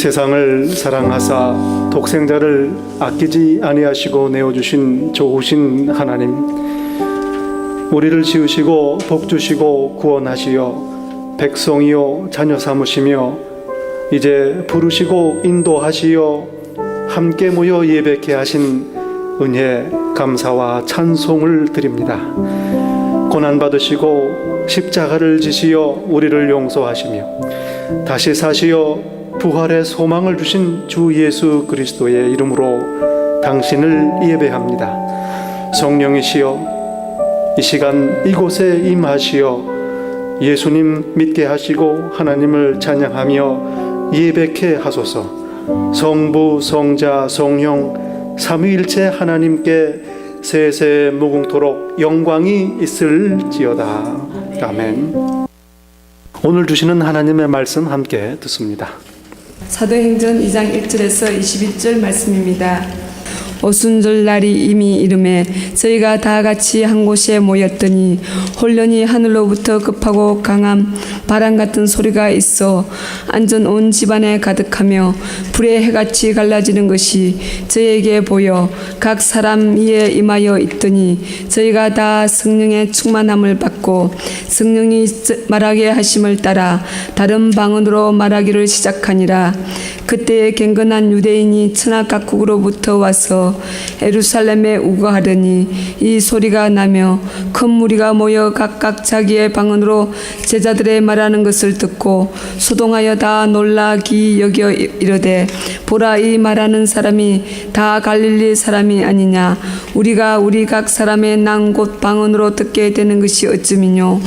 세상을 사랑하사 독생자를 아끼지 아니하시고 내어주신 좋으신 하나님, 우리를 지으시고 복주시고 구원하시어 백성이요 자녀 삼으시며 이제 부르시고 인도하시어 함께 모여 예배케 하신 은혜 감사와 찬송을 드립니다. 고난받으시고 십자가를 지시어 우리를 용서하시며 다시 사시어 부활의 소망을 주신 주 예수 그리스도의 이름으로 당신을 예배합니다. 성령이시여 이 시간 이곳에 임하시어 예수님 믿게 하시고 하나님을 찬양하며 예배케 하소서. 성부 성자 성령 삼위일체 하나님께 세세 무궁토록 영광이 있을지어다. 아멘. 오늘 주시는 하나님의 말씀 함께 듣습니다. 사도행전 2장 1절에서 21절 말씀입니다. 오순절 날이 이미 이름에 저희가 다 같이 한 곳에 모였더니 홀련히 하늘로부터 급하고 강한 바람 같은 소리가 있어 앉은 온 집안에 가득하며 불의 해같이 갈라지는 것이 저희에게 보여 각 사람 위에 임하여 있더니 저희가 다 성령의 충만함을 받고 성령이 말하게 하심을 따라 다른 방언으로 말하기를 시작하니라. 그때에 갱건한 유대인이 천하 각국으로부터 와서 예루살렘에 우거하더니 이 소리가 나며 큰 무리가 모여 각각 자기의 방언으로 제자들의 말하는 것을 듣고 소동하여 다 놀라기 여겨 이르되 보라, 이 말하는 사람이 다 갈릴리 사람이 아니냐. 우리가 우리 각 사람의 난 곳 방언으로 듣게 되는 것이 어찌미뇨.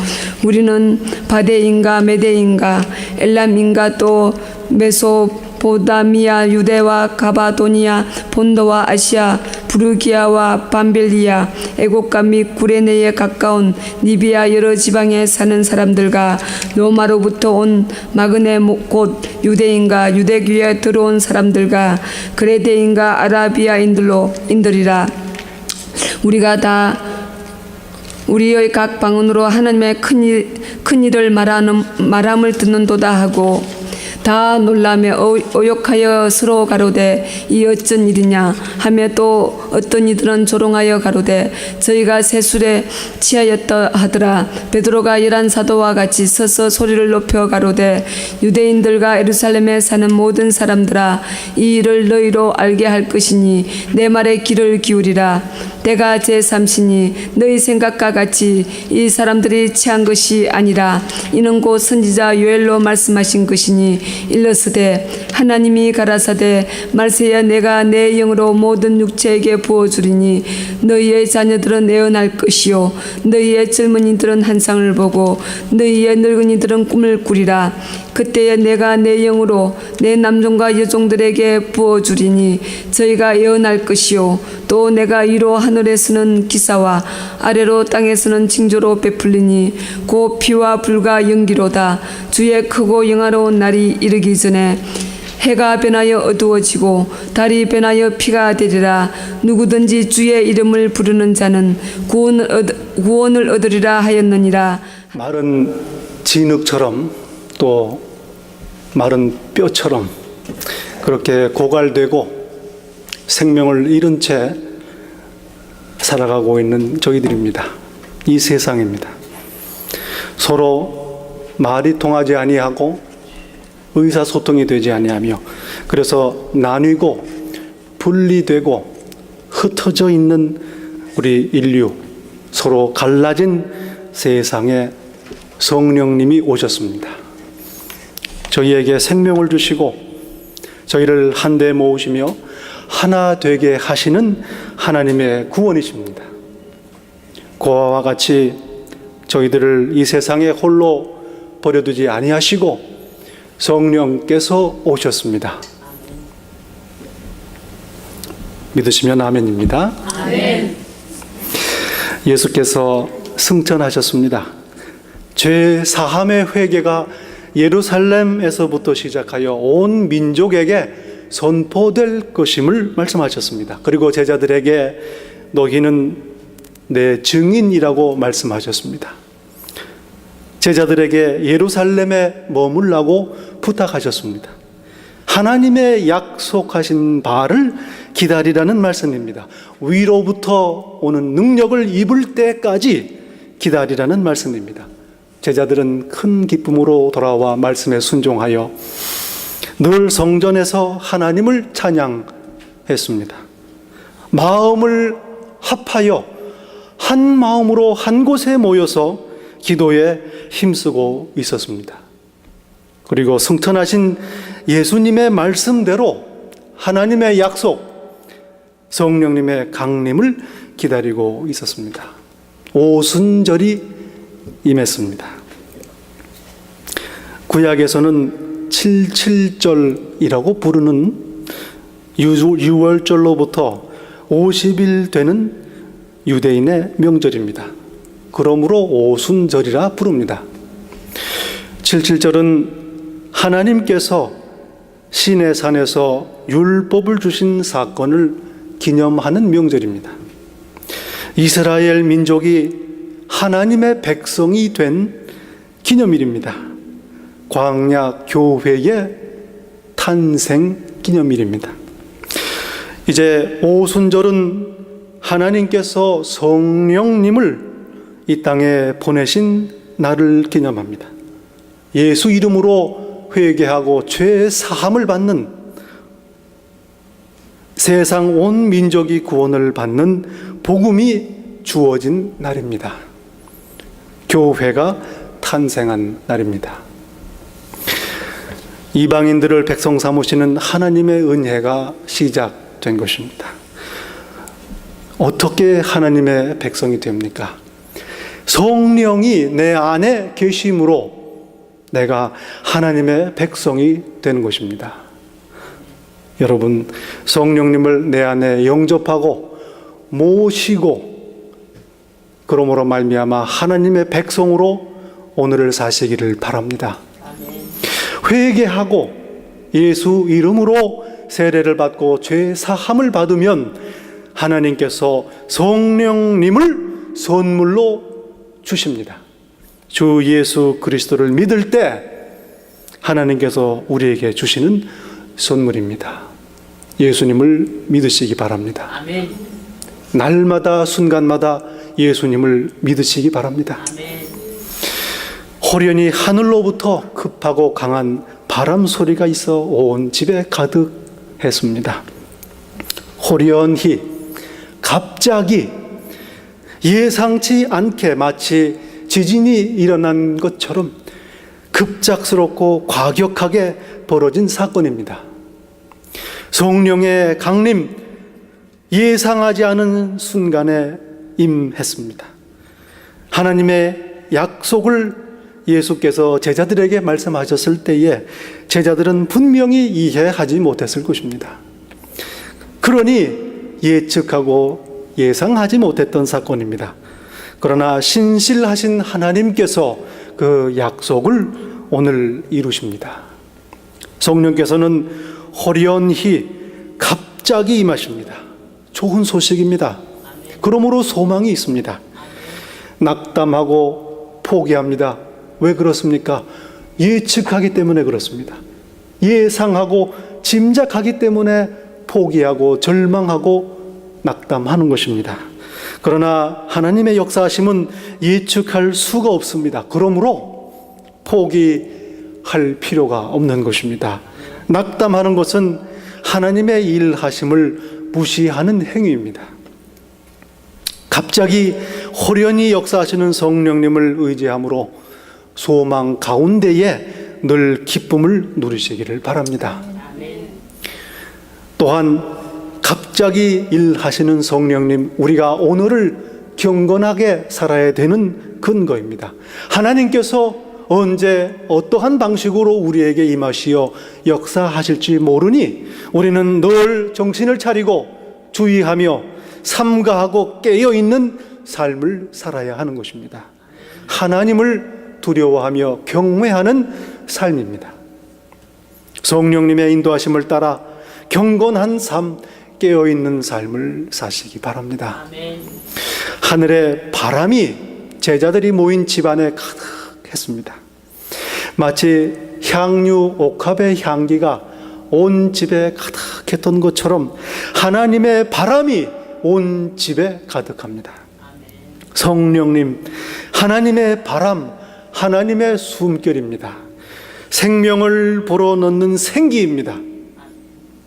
우리는 바데인가 메데인가 엘람인가 또 메소포다미아 유대와 가바도니아 본도와 아시아 부르기아와 밤빌리아 애국과 및 구레네에 가까운 리비아 여러 지방에 사는 사람들과 로마로부터 온 마그네 곧 유대인과 유대교에 들어온 사람들과 그레데인과 아라비아인들이라. 우리가 다 우리의 각 방언으로 하나님의 큰 일을 말함을 듣는도다 하고 다 놀라며 오욕하여 서로 가로되 이 어쩐 일이냐 하며 또 어떤 이들은 조롱하여 가로되 저희가 세술에 취하였다 하더라. 베드로가 11사도와 같이 서서 소리를 높여 가로되 유대인들과 예루살렘에 사는 모든 사람들아, 이 일을 너희로 알게 할 것이니 내 말에 귀를 기울이라. 때가 제3시니 너희 생각과 같이 이 사람들이 취한 것이 아니라 이는 곧 선지자 요엘로 말씀하신 것이니 일러스되 하나님이 가라사대 말세야 내가 내 영으로 모든 육체에게 부어주리니 너희의 자녀들은 애어날 것이요 너희의 젊은이들은 환상을 보고 너희의 늙은이들은 꿈을 꾸리라. 그때에 내가 내 영으로 내 남종과 여종들에게 부어주리니 저희가 애어날 것이요 또 내가 위로 하늘에서는 기사와 아래로 땅에서는 징조로 베풀리니 곧 피와 불과 연기로다. 주의 크고 영화로운 날이 이르기 전에 해가 변하여 어두워지고 달이 변하여 피가 되리라. 누구든지 주의 이름을 부르는 자는 구원을 얻으리라 하였느니라. 마른 진흙처럼 또 마른 뼈처럼 그렇게 고갈되고 생명을 잃은 채 살아가고 있는 저희들입니다. 이 세상입니다. 서로 말이 통하지 아니하고 의사소통이 되지 아니하며 그래서 나뉘고 분리되고 흩어져 있는 우리 인류, 서로 갈라진 세상에 성령님이 오셨습니다. 저희에게 생명을 주시고 저희를 한데 모으시며 하나 되게 하시는 하나님의 구원이십니다. 그와 같이 저희들을 이 세상에 홀로 버려두지 아니하시고 성령께서 오셨습니다. 믿으시면 아멘입니다. 아멘. 예수께서 승천하셨습니다. 죄 사함의 회개가 예루살렘에서부터 시작하여 온 민족에게 선포될 것임을 말씀하셨습니다. 그리고 제자들에게 너희는 내 증인이라고 말씀하셨습니다. 제자들에게 예루살렘에 머물라고 부탁하셨습니다. 하나님의 약속하신 바를 기다리라는 말씀입니다. 위로부터 오는 능력을 입을 때까지 기다리라는 말씀입니다. 제자들은 큰 기쁨으로 돌아와 말씀에 순종하여 늘 성전에서 하나님을 찬양했습니다. 마음을 합하여 한 마음으로 한 곳에 모여서 기도에 힘쓰고 있었습니다. 그리고 승천하신 예수님의 말씀대로 하나님의 약속, 성령님의 강림을 기다리고 있었습니다. 오순절이 임했습니다. 구약에서는 77절이라고 부르는 유월절로부터 50일 되는 유대인의 명절입니다. 그러므로 오순절이라 부릅니다. 77절은 하나님께서 시내산에서 율법을 주신 사건을 기념하는 명절입니다. 이스라엘 민족이 하나님의 백성이 된 기념일입니다. 광야 교회의 탄생 기념일입니다. 이제 오순절은 하나님께서 성령님을 이 땅에 보내신 날을 기념합니다. 예수 이름으로 회개하고 죄 사함을 받는, 세상 온 민족이 구원을 받는 복음이 주어진 날입니다. 교회가 탄생한 날입니다. 이방인들을 백성 삼으시는 하나님의 은혜가 시작된 것입니다. 어떻게 하나님의 백성이 됩니까? 성령이 내 안에 계심으로 내가 하나님의 백성이 되는 것입니다. 여러분, 성령님을 내 안에 영접하고 모시고 그러므로 말미암아 하나님의 백성으로 오늘을 사시기를 바랍니다. 회개하고 예수 이름으로 세례를 받고 죄 사함을 받으면 하나님께서 성령님을 선물로 주십니다. 주 예수 그리스도를 믿을 때 하나님께서 우리에게 주시는 선물입니다. 예수님을 믿으시기 바랍니다. 아멘. 날마다 순간마다 예수님을 믿으시기 바랍니다. 아멘. 호련히 하늘로부터 급하고 강한 바람 소리가 있어 온 집에 가득했습니다. 호련히, 갑자기, 예상치 않게 마치 지진이 일어난 것처럼 급작스럽고 과격하게 벌어진 사건입니다. 성령의 강림, 예상하지 않은 순간에 임했습니다. 하나님의 약속을 예수께서 제자들에게 말씀하셨을 때에 제자들은 분명히 이해하지 못했을 것입니다. 그러니 예측하고 예상하지 못했던 사건입니다. 그러나 신실하신 하나님께서 그 약속을 오늘 이루십니다. 성령께서는 호련히 갑자기 임하십니다. 좋은 소식입니다. 그러므로 소망이 있습니다. 낙담하고 포기합니다. 왜 그렇습니까? 예측하기 때문에 그렇습니다. 예상하고 짐작하기 때문에 포기하고 절망하고 낙담하는 것입니다. 그러나 하나님의 역사하심은 예측할 수가 없습니다. 그러므로 포기할 필요가 없는 것입니다. 낙담하는 것은 하나님의 일하심을 무시하는 행위입니다. 갑자기 호련히 역사하시는 성령님을 의지함으로 소망 가운데에 늘 기쁨을 누리시기를 바랍니다. 또한 갑자기 일하시는 성령님, 우리가 오늘을 경건하게 살아야 되는 근거입니다. 하나님께서 언제 어떠한 방식으로 우리에게 임하시어 역사하실지 모르니 우리는 늘 정신을 차리고 주의하며 삼가하고 깨어있는 삶을 살아야 하는 것입니다. 하나님을 두려워하며 경외하는 삶입니다. 성령님의 인도하심을 따라 경건한 삶, 깨어있는 삶을 사시기 바랍니다. 아멘. 하늘에 바람이 제자들이 모인 집안에 가득했습니다. 마치 향유 옥합의 향기가 온 집에 가득했던 것처럼 하나님의 바람이 온 집에 가득합니다. 성령님, 하나님의 바람, 하나님의 숨결입니다. 생명을 불어넣는 생기입니다.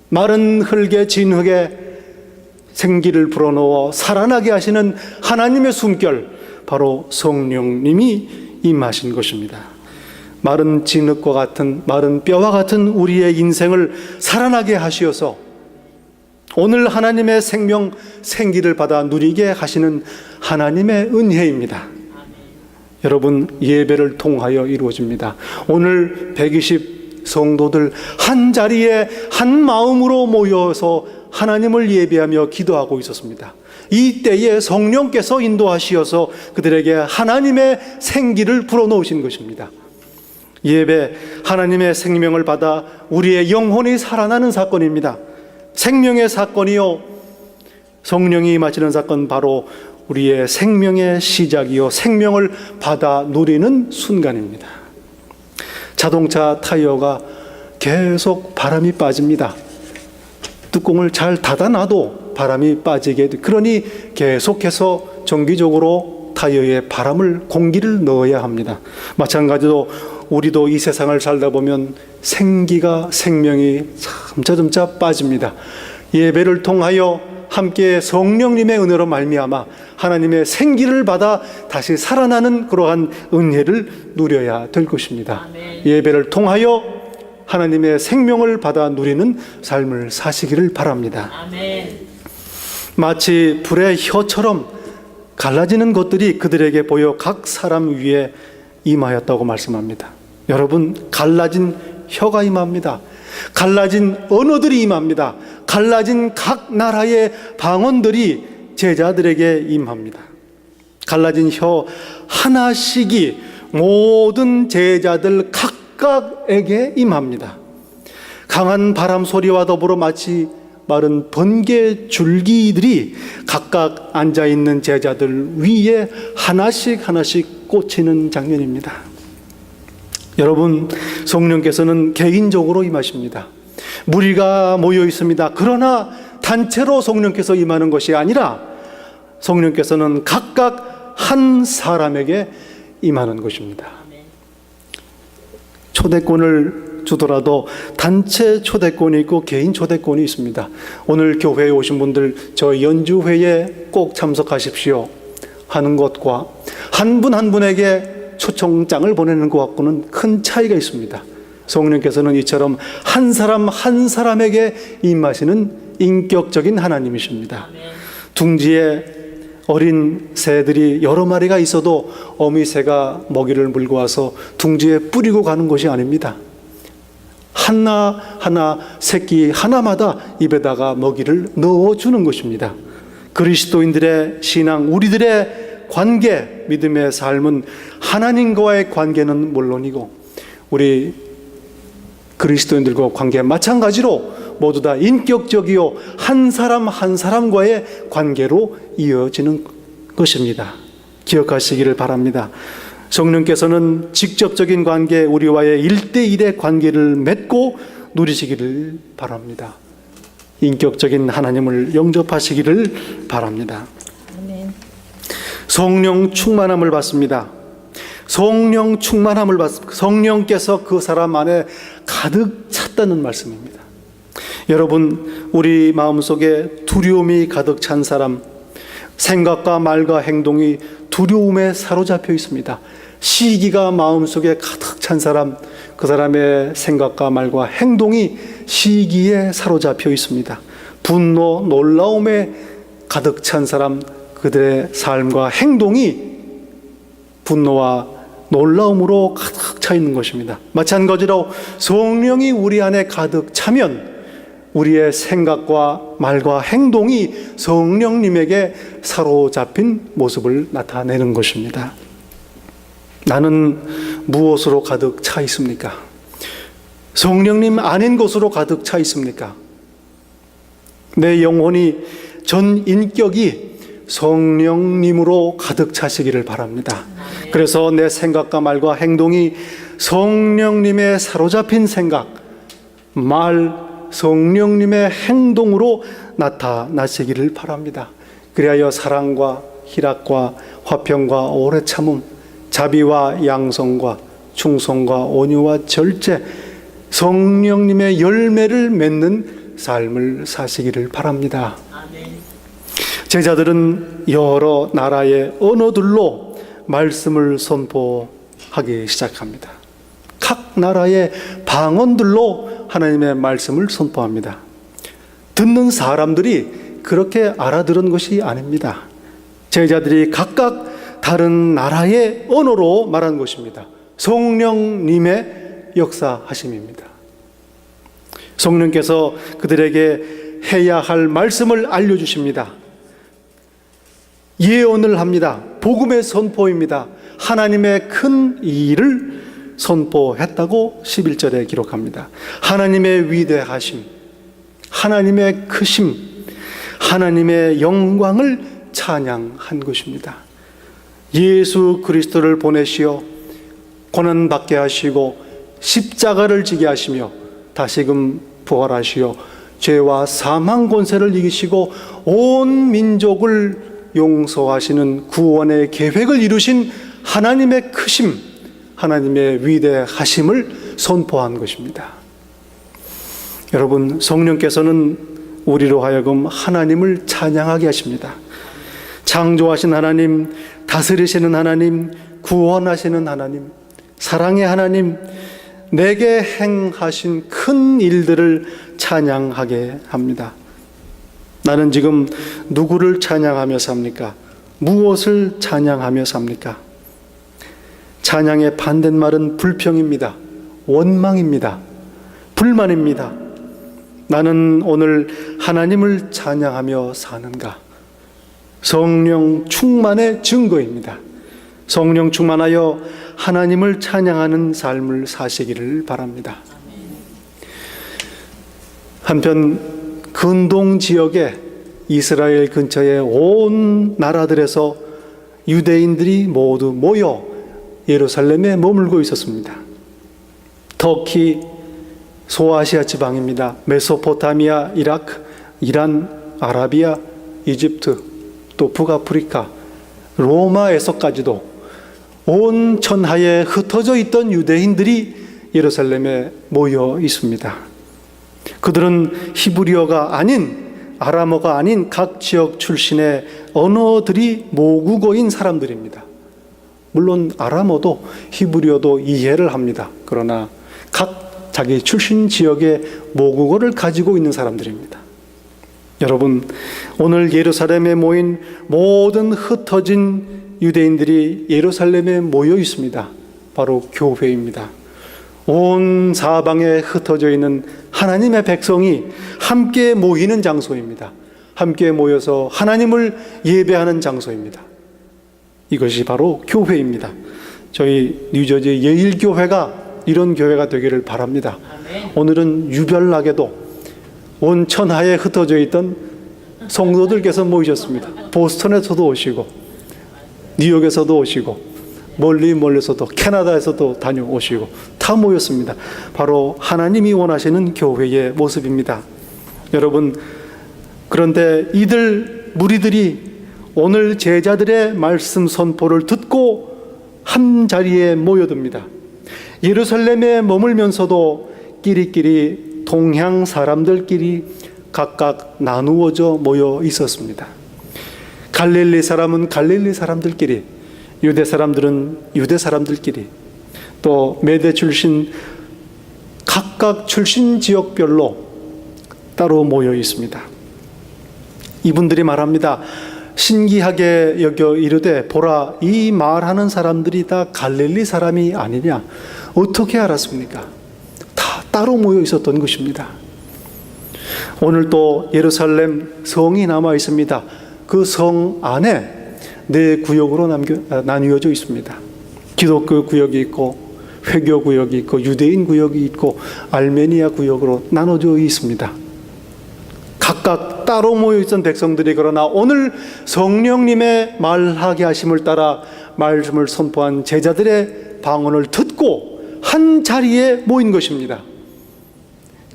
마른 흙에 진 흙에 생기를 불어넣어 살아나게 하시는 하나님의 숨결, 바로 성령님이 임하신 것입니다. 마른 진흙과 같은, 마른 뼈와 같은 우리의 인생을 살아나게 하시어서 오늘 하나님의 생명, 생기를 받아 누리게 하시는 하나님의 은혜입니다. 여러분, 예배를 통하여 이루어집니다. 오늘 120 성도들 한 자리에 한 마음으로 모여서 하나님을 예배하며 기도하고 있었습니다. 이때에 성령께서 인도하시어서 그들에게 하나님의 생기를 불어넣으신 것입니다. 예배, 하나님의 생명을 받아 우리의 영혼이 살아나는 사건입니다. 생명의 사건이요, 성령이 임하시는 사건, 바로 우리의 생명의 시작이요, 생명을 받아 누리는 순간입니다. 자동차 타이어가 계속 바람이 빠집니다. 뚜껑을 잘 닫아놔도 바람이 빠지게 돼. 그러니 계속해서 정기적으로 타이어에 바람을, 공기를 넣어야 합니다. 마찬가지로 우리도 이 세상을 살다 보면 생기가, 생명이 점차 빠집니다. 예배를 통하여 함께 성령님의 은혜로 말미암아 하나님의 생기를 받아 다시 살아나는 그러한 은혜를 누려야 될 것입니다. 아멘. 예배를 통하여 하나님의 생명을 받아 누리는 삶을 사시기를 바랍니다. 아멘. 마치 불의 혀처럼 갈라지는 것들이 그들에게 보여 각 사람 위에 임하였다고 말씀합니다. 여러분, 갈라진 혀가 임합니다. 갈라진 언어들이 임합니다. 갈라진 각 나라의 방언들이 제자들에게 임합니다. 갈라진 혀 하나씩이 모든 제자들 각각에게 임합니다. 강한 바람 소리와 더불어 마치 마른 번개 줄기들이 각각 앉아있는 제자들 위에 하나씩 꽂히는 장면입니다. 여러분, 성령께서는 개인적으로 임하십니다. 무리가 모여 있습니다. 그러나 단체로 성령께서 임하는 것이 아니라 성령께서는 각각 한 사람에게 임하는 것입니다. 초대권을 주더라도 단체 초대권이 있고 개인 초대권이 있습니다. 오늘 교회에 오신 분들, 저 연주회에 꼭 참석하십시오 하는 것과 한 분 한 분에게 초청장을 보내는 것과는 큰 차이가 있습니다. 성령께서는 이처럼 한 사람 한 사람에게 임하시는 인격적인 하나님이십니다. 둥지에 어린 새들이 여러 마리가 있어도 어미새가 먹이를 물고 와서 둥지에 뿌리고 가는 것이 아닙니다. 하나하나 새끼 하나마다 입에다가 먹이를 넣어주는 것입니다. 그리스도인들의 신앙, 우리들의 관계, 믿음의 삶은 하나님과의 관계는 물론이고 우리 그리스도인들과 관계 마찬가지로 모두 다 인격적이요 한 사람 한 사람과의 관계로 이어지는 것입니다. 기억하시기를 바랍니다. 성령께서는 직접적인 관계, 우리와의 1대1의 관계를 맺고 누리시기를 바랍니다. 인격적인 하나님을 영접하시기를 바랍니다. 아멘. 성령 충만함을 받습니다. 성령 충만함을 받습니다. 성령께서 그 사람 안에 가득 찼다는 말씀입니다. 여러분, 우리 마음속에 두려움이 가득 찬 사람, 생각과 말과 행동이 두려움에 사로잡혀 있습니다. 시기가 마음속에 가득 찬 사람, 그 사람의 생각과 말과 행동이 시기에 사로잡혀 있습니다. 분노, 놀라움에 가득 찬 사람, 그들의 삶과 행동이 분노와 놀라움으로 가득 차 있는 것입니다. 마찬가지로 성령이 우리 안에 가득 차면 우리의 생각과 말과 행동이 성령님에게 사로잡힌 모습을 나타내는 것입니다. 나는 무엇으로 가득 차 있습니까? 성령님 아닌 것으로 가득 차 있습니까? 내 영혼이, 전 인격이 성령님으로 가득 차시기를 바랍니다. 그래서 내 생각과 말과 행동이 성령님의 사로잡힌 생각, 말, 성령님의 행동으로 나타나시기를 바랍니다. 그리하여 사랑과 희락과 화평과 오래 참음, 자비와 양성과 충성과 온유와 절제, 성령님의 열매를 맺는 삶을 사시기를 바랍니다. 제자들은 여러 나라의 언어들로 말씀을 선포하기 시작합니다. 각 나라의 방언들로 하나님의 말씀을 선포합니다. 듣는 사람들이 그렇게 알아들은 것이 아닙니다. 제자들이 각각 다른 나라의 언어로 말한 것입니다. 성령님의 역사하심입니다. 성령께서 그들에게 해야 할 말씀을 알려주십니다. 예언을 합니다. 복음의 선포입니다. 하나님의 큰 일을 선포했다고 11절에 기록합니다. 하나님의 위대하심, 하나님의 크심, 하나님의 영광을 찬양한 것입니다. 예수 그리스도를 보내시어 고난받게 하시고 십자가를 지게 하시며 다시금 부활하시어 죄와 사망 권세를 이기시고 온 민족을 용서하시는 구원의 계획을 이루신 하나님의 크심, 하나님의 위대하심을 선포한 것입니다. 여러분, 성령께서는 우리로 하여금 하나님을 찬양하게 하십니다. 창조하신 하나님, 다스리시는 하나님, 구원하시는 하나님, 사랑의 하나님, 내게 행하신 큰 일들을 찬양하게 합니다. 나는 지금 누구를 찬양하며 삽니까? 무엇을 찬양하며 삽니까? 찬양의 반대말은 불평입니다. 원망입니다. 불만입니다. 나는 오늘 하나님을 찬양하며 사는가? 성령 충만의 증거입니다. 성령 충만하여 하나님을 찬양하는 삶을 사시기를 바랍니다. 한편 근동 지역에 이스라엘 근처의 온 나라들에서 유대인들이 모두 모여 예루살렘에 머물고 있었습니다. 터키, 소아시아 지방입니다. 메소포타미아, 이라크, 이란, 아라비아, 이집트, 또 북아프리카, 로마에서까지도 온 천하에 흩어져 있던 유대인들이 예루살렘에 모여 있습니다. 그들은 히브리어가 아닌, 아람어가 아닌 각 지역 출신의 언어들이 모국어인 사람들입니다. 물론 아람어도 히브리어도 이해를 합니다. 그러나 각 자기 출신 지역의 모국어를 가지고 있는 사람들입니다. 여러분, 오늘 예루살렘에 모인 모든 흩어진 유대인들이 예루살렘에 모여 있습니다. 바로 교회입니다. 온 사방에 흩어져 있는 하나님의 백성이 함께 모이는 장소입니다. 함께 모여서 하나님을 예배하는 장소입니다. 이것이 바로 교회입니다. 저희 뉴저지 예일교회가 이런 교회가 되기를 바랍니다. 오늘은 유별나게도 온 천하에 흩어져 있던 성도들께서 모이셨습니다. 보스턴에서도 오시고 뉴욕에서도 오시고 멀리서도 캐나다에서도 다녀오시고 다 모였습니다. 바로 하나님이 원하시는 교회의 모습입니다. 여러분, 그런데 이들 무리들이 오늘 제자들의 말씀 선포를 듣고 한 자리에 모여듭니다. 예루살렘에 머물면서도 끼리끼리 동향 사람들끼리 각각 나누어져 모여 있었습니다. 갈릴리 사람은 갈릴리 사람들끼리, 유대 사람들은 유대 사람들끼리, 또 메대 출신 각각 출신 지역별로 따로 모여 있습니다. 이분들이 말합니다. 신기하게 여겨 이르되 보라, 이 말하는 사람들이 다 갈릴리 사람이 아니냐? 어떻게 알았습니까? 다 따로 모여 있었던 것입니다. 오늘 또 예루살렘 성이 남아 있습니다. 그 성 안에 네 구역으로 나뉘어져 있습니다. 기독교 구역이 있고 회교 구역이 있고 유대인 구역이 있고 알메니아 구역으로 나눠져 있습니다. 각각 따로 모여있던 백성들이 그러나 오늘 성령님의 말하게 하심을 따라 말씀을 선포한 제자들의 방언을 듣고 한 자리에 모인 것입니다.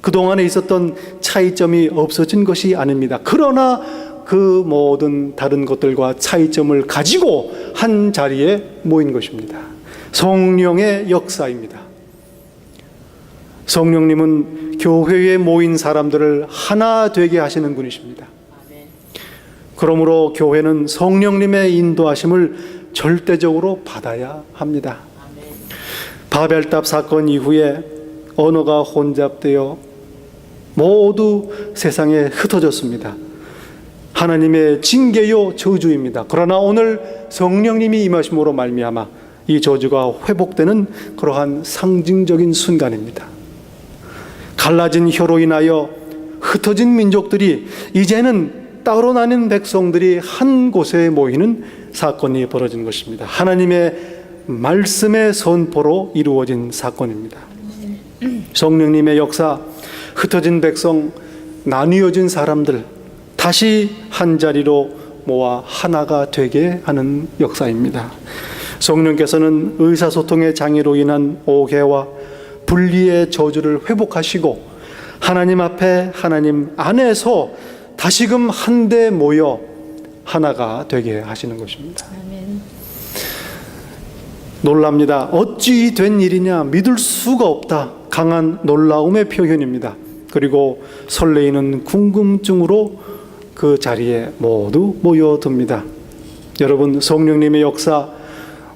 그동안에 있었던 차이점이 없어진 것이 아닙니다. 그러나 그 모든 다른 것들과 차이점을 가지고 한 자리에 모인 것입니다. 성령의 역사입니다. 성령님은 교회에 모인 사람들을 하나 되게 하시는 분이십니다. 그러므로 교회는 성령님의 인도하심을 절대적으로 받아야 합니다. 바벨탑 사건 이후에 언어가 혼잡되어 모두 세상에 흩어졌습니다. 하나님의 징계요 저주입니다. 그러나 오늘 성령님이 임하심으로 말미암아 이 저주가 회복되는 그러한 상징적인 순간입니다. 갈라진 혀로 인하여 흩어진 민족들이 이제는 따로 나뉜 백성들이 한 곳에 모이는 사건이 벌어진 것입니다. 하나님의 말씀의 선포로 이루어진 사건입니다. 성령님의 역사, 흩어진 백성, 나뉘어진 사람들 다시 한 자리로 모아 하나가 되게 하는 역사입니다. 성령께서는 의사소통의 장애로 인한 오해와 분리의 저주를 회복하시고 하나님 앞에 하나님 안에서 다시금 한데 모여 하나가 되게 하시는 것입니다. 아멘. 놀랍니다. 어찌 된 일이냐, 믿을 수가 없다. 강한 놀라움의 표현입니다. 그리고 설레이는 궁금증으로 그 자리에 모두 모여듭니다. 여러분, 성령님의 역사,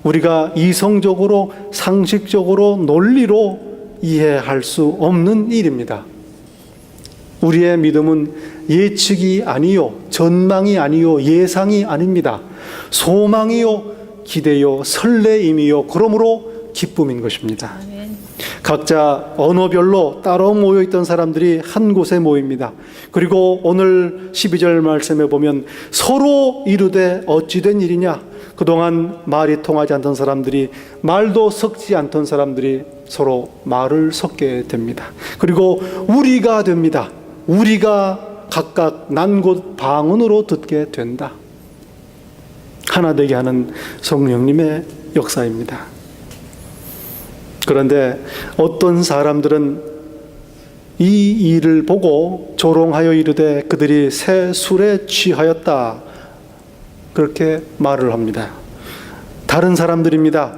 우리가 이성적으로 상식적으로 논리로 이해할 수 없는 일입니다. 우리의 믿음은 예측이 아니요, 전망이 아니요, 예상이 아닙니다. 소망이요, 기대요, 설레임이요, 그러므로 기쁨인 것입니다. 아멘. 각자 언어별로 따로 모여있던 사람들이 한 곳에 모입니다. 그리고 오늘 12절 말씀에 보면 서로 이르되 어찌 된 일이냐, 그동안 말이 통하지 않던 사람들이, 말도 섞지 않던 사람들이 서로 말을 섞게 됩니다. 그리고 우리가 됩니다. 우리가 각각 난 곳 방언으로 듣게 된다. 하나 되게 하는 성령님의 역사입니다. 그런데 어떤 사람들은 이 일을 보고 조롱하여 이르되 그들이 새 술에 취하였다, 그렇게 말을 합니다. 다른 사람들입니다.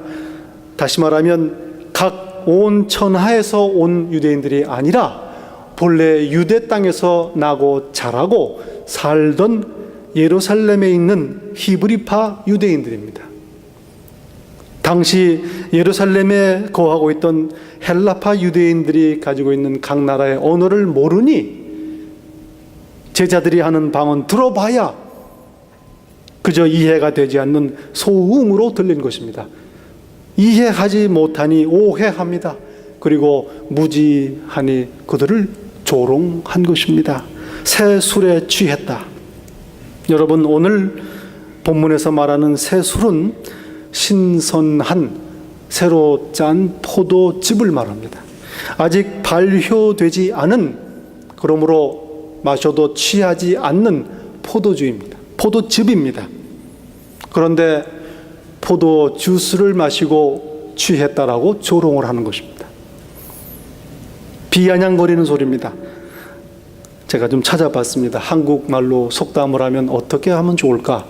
다시 말하면 각 온 천하에서 온 유대인들이 아니라 본래 유대 땅에서 나고 자라고 살던 예루살렘에 있는 히브리파 유대인들입니다. 당시 예루살렘에 거하고 있던 헬라파 유대인들이 가지고 있는 각 나라의 언어를 모르니 제자들이 하는 방언 들어봐야 그저 이해가 되지 않는 소음으로 들린 것입니다. 이해하지 못하니 오해합니다. 그리고 무지하니 그들을 조롱한 것입니다. 새 술에 취했다. 여러분, 오늘 본문에서 말하는 새 술은 신선한 새로 짠 포도즙을 말합니다. 아직 발효되지 않은, 그러므로 마셔도 취하지 않는 포도주입니다. 포도즙입니다. 그런데 포도 주스를 마시고 취했다라고 조롱을 하는 것입니다. 비아냥거리는 소리입니다. 제가 좀 찾아봤습니다. 한국말로 속담을 하면 어떻게 하면 좋을까?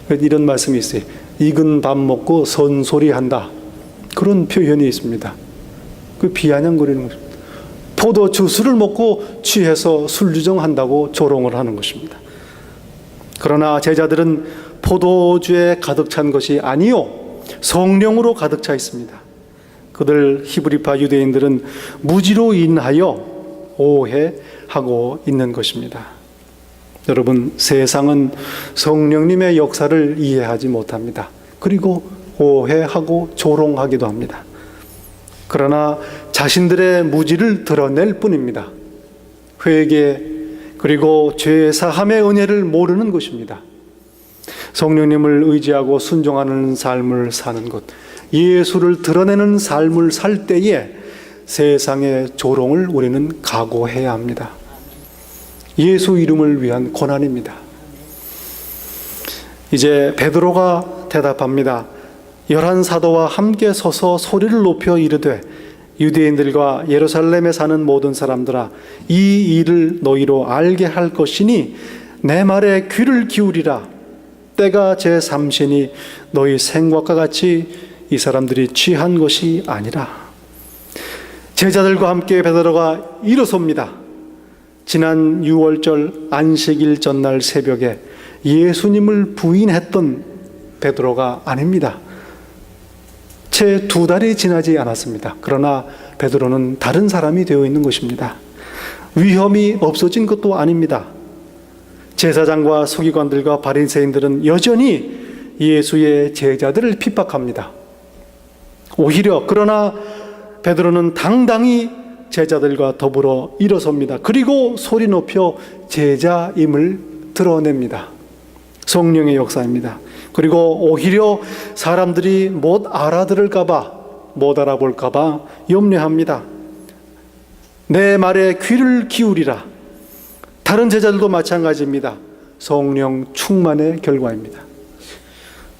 이런 말씀이 있어요. 익은 밥 먹고 선소리한다, 그런 표현이 있습니다. 그 비아냥거리는 것입니다. 포도 주스를 먹고 취해서 술주정한다고 조롱을 하는 것입니다. 그러나 제자들은 포도주에 가득 찬 것이 아니요, 성령으로 가득 차 있습니다. 그들 히브리파 유대인들은 무지로 인하여 오해하고 있는 것입니다. 여러분, 세상은 성령님의 역사를 이해하지 못합니다. 그리고 오해하고 조롱하기도 합니다. 그러나 자신들의 무지를 드러낼 뿐입니다. 회개 그리고 죄 사함의 은혜를 모르는 것입니다. 성령님을 의지하고 순종하는 삶을 사는 것, 예수를 드러내는 삶을 살 때에 세상의 조롱을 우리는 각오해야 합니다. 예수 이름을 위한 고난입니다. 이제 베드로가 대답합니다. 11 사도와 함께 서서 소리를 높여 이르되 유대인들과 예루살렘에 사는 모든 사람들아, 이 일을 너희로 알게 할 것이니 내 말에 귀를 기울이라. 때가 제3시니 너희 생각과 같이 이 사람들이 취한 것이 아니라. 제자들과 함께 베드로가 일어섭니다. 지난 6월절 안식일 전날 새벽에 예수님을 부인했던 베드로가 아닙니다. 채 2달이 지나지 않았습니다. 그러나 베드로는 다른 사람이 되어 있는 것입니다. 위험이 없어진 것도 아닙니다. 제사장과 서기관들과 바리새인들은 여전히 예수의 제자들을 핍박합니다. 오히려 그러나 베드로는 당당히 제자들과 더불어 일어섭니다. 그리고 소리 높여 제자임을 드러냅니다. 성령의 역사입니다. 그리고 오히려 사람들이 못 알아들을까봐, 못 알아볼까봐 염려합니다. 내 말에 귀를 기울이라. 다른 제자들도 마찬가지입니다. 성령 충만의 결과입니다.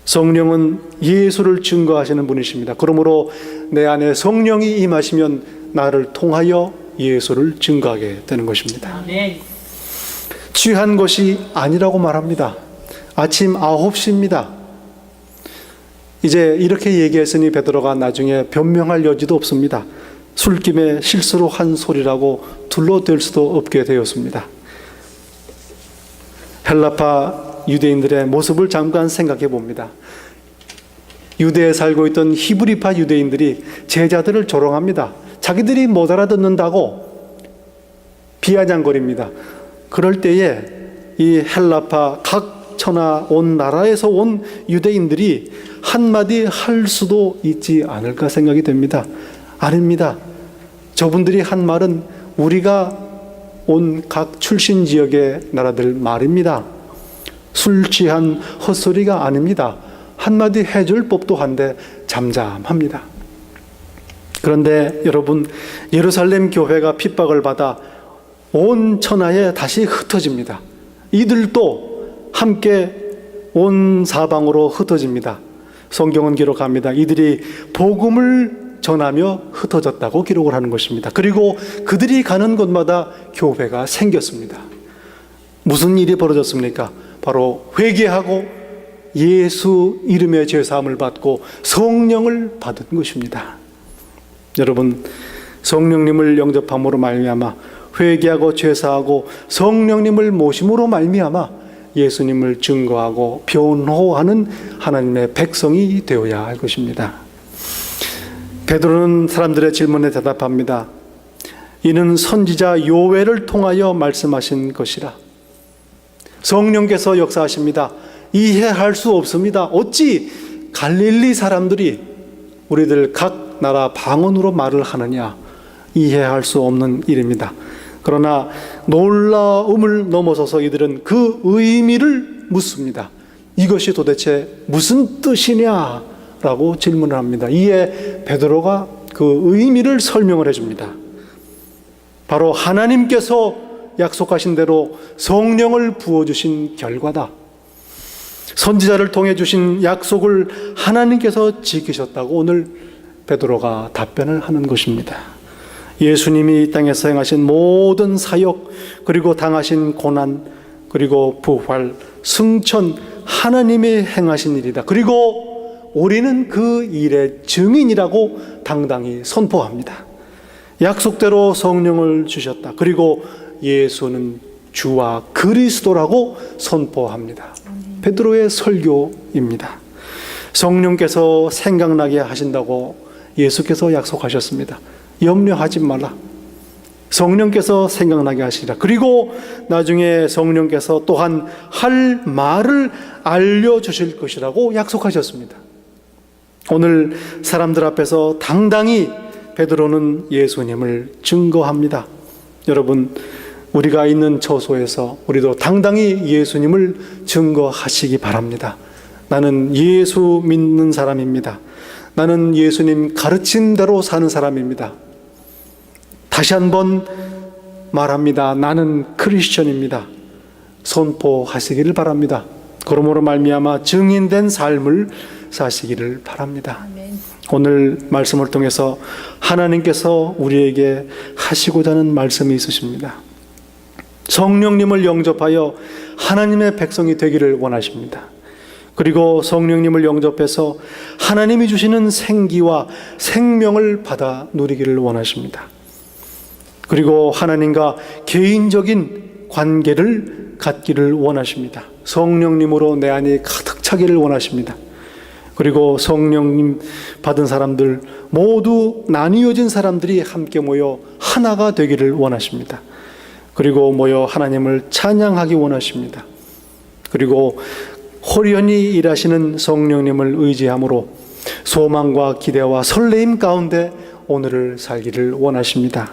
성령은 예수를 증거하시는 분이십니다. 그러므로 내 안에 성령이 임하시면 나를 통하여 예수를 증거하게 되는 것입니다. 취한 것이 아니라고 말합니다. 아침 9시입니다. 이제 이렇게 얘기했으니 베드로가 나중에 변명할 여지도 없습니다. 술김에 실수로 한 소리라고 둘러댈 수도 없게 되었습니다. 헬라파 유대인들의 모습을 잠깐 생각해 봅니다. 유대에 살고 있던 히브리파 유대인들이 제자들을 조롱합니다. 자기들이 못 알아듣는다고 비아냥거립니다. 그럴 때에 이 헬라파 각 처나 온 나라에서 온 유대인들이 한마디 할 수도 있지 않을까 생각이 됩니다. 아닙니다. 저분들이 한 말은 우리가 온 각 출신 지역의 나라들 말입니다. 술 취한 헛소리가 아닙니다. 한마디 해줄 법도 한데 잠잠합니다. 그런데 여러분, 예루살렘 교회가 핍박을 받아 온 천하에 다시 흩어집니다. 이들도 함께 온 사방으로 흩어집니다. 성경은 기록합니다. 이들이 복음을 전하며 흩어졌다고 기록을 하는 것입니다. 그리고 그들이 가는 곳마다 교회가 생겼습니다. 무슨 일이 벌어졌습니까? 바로 회개하고 예수 이름의 죄사함을 받고 성령을 받은 것입니다. 여러분, 성령님을 영접함으로 말미암아 회개하고 죄사하고 성령님을 모심으로 말미암아 예수님을 증거하고 변호하는 하나님의 백성이 되어야 할 것입니다. 베드로는 사람들의 질문에 대답합니다. 이는 선지자 요엘을 통하여 말씀하신 것이라. 성령께서 역사하십니다. 이해할 수 없습니다. 어찌 갈릴리 사람들이 우리들 각 나라 방언으로 말을 하느냐. 이해할 수 없는 일입니다. 그러나 놀라움을 넘어서서 이들은 그 의미를 묻습니다. 이것이 도대체 무슨 뜻이냐라고 질문을 합니다. 이에 베드로가 그 의미를 설명을 해줍니다. 바로 하나님께서 약속하신 대로 성령을 부어주신 결과다. 선지자를 통해 주신 약속을 하나님께서 지키셨다고 오늘 베드로가 답변을 하는 것입니다. 예수님이 이 땅에서 행하신 모든 사역, 그리고 당하신 고난, 그리고 부활, 승천, 하나님이 행하신 일이다. 그리고 우리는 그 일의 증인이라고 당당히 선포합니다. 약속대로 성령을 주셨다. 그리고 예수는 주와 그리스도라고 선포합니다. 베드로의 설교입니다. 성령께서 생각나게 하신다고 예수께서 약속하셨습니다. 염려하지 말라. 성령께서 생각나게 하시리라. 그리고 나중에 성령께서 또한 할 말을 알려주실 것이라고 약속하셨습니다. 오늘 사람들 앞에서 당당히 베드로는 예수님을 증거합니다. 여러분, 우리가 있는 처소에서 우리도 당당히 예수님을 증거하시기 바랍니다. 나는 예수 믿는 사람입니다. 나는 예수님 가르친 대로 사는 사람입니다. 다시 한번 말합니다. 나는 크리스천입니다. 선포하시기를 바랍니다. 그러므로 말미암아 증인된 삶을 사시기를 바랍니다. 오늘 말씀을 통해서 하나님께서 우리에게 하시고자 하는 말씀이 있으십니다. 성령님을 영접하여 하나님의 백성이 되기를 원하십니다. 그리고 성령님을 영접해서 하나님이 주시는 생기와 생명을 받아 누리기를 원하십니다. 그리고 하나님과 개인적인 관계를 갖기를 원하십니다. 성령님으로 내 안이 가득 차기를 원하십니다. 그리고 성령님 받은 사람들 모두 나뉘어진 사람들이 함께 모여 하나가 되기를 원하십니다. 그리고 모여 하나님을 찬양하기 원하십니다. 그리고 호련히 일하시는 성령님을 의지함으로 소망과 기대와 설레임 가운데 오늘을 살기를 원하십니다.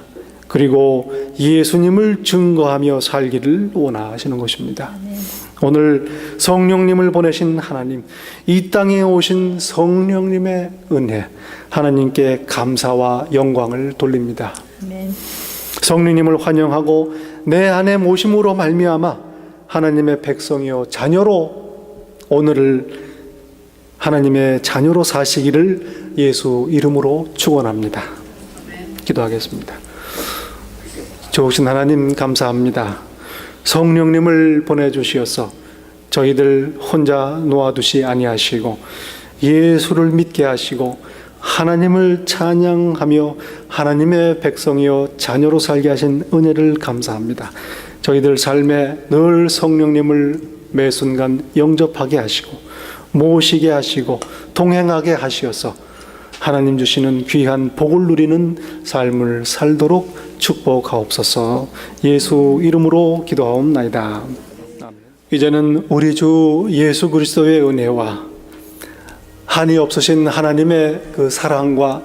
그리고 예수님을 증거하며 살기를 원하시는 것입니다. 오늘 성령님을 보내신 하나님, 이 땅에 오신 성령님의 은혜, 하나님께 감사와 영광을 돌립니다. 성령님을 환영하고 내 안에 모심으로 말미암아 하나님의 백성이요 자녀로 오늘을 하나님의 자녀로 사시기를 예수 이름으로 축원합니다. 기도하겠습니다. 좋으신 하나님 감사합니다. 성령님을 보내주시어서 저희들 혼자 놓아두시 아니하시고 예수를 믿게 하시고 하나님을 찬양하며 하나님의 백성이여 자녀로 살게 하신 은혜를 감사합니다. 저희들 삶에 늘 성령님을 매 순간 영접하게 하시고 모시게 하시고 동행하게 하시어서 하나님 주시는 귀한 복을 누리는 삶을 살도록 축복하옵소서. 예수 이름으로 기도하옵나이다. 이제는 우리 주 예수 그리스도의 은혜와 한이 없으신 하나님의 그 사랑과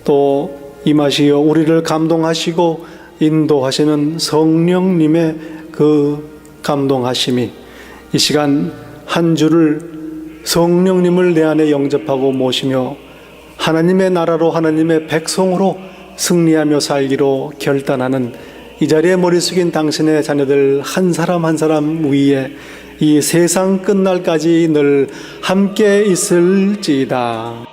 또 임하시어 우리를 감동하시고 인도하시는 성령님의 그 감동하심이 이 시간 한 주를 성령님을 내 안에 영접하고 모시며 하나님의 나라로 하나님의 백성으로 승리하며 살기로 결단하는 이 자리에 머리 숙인 당신의 자녀들 한 사람 한 사람 위에 이 세상 끝날까지 늘 함께 있을지이다.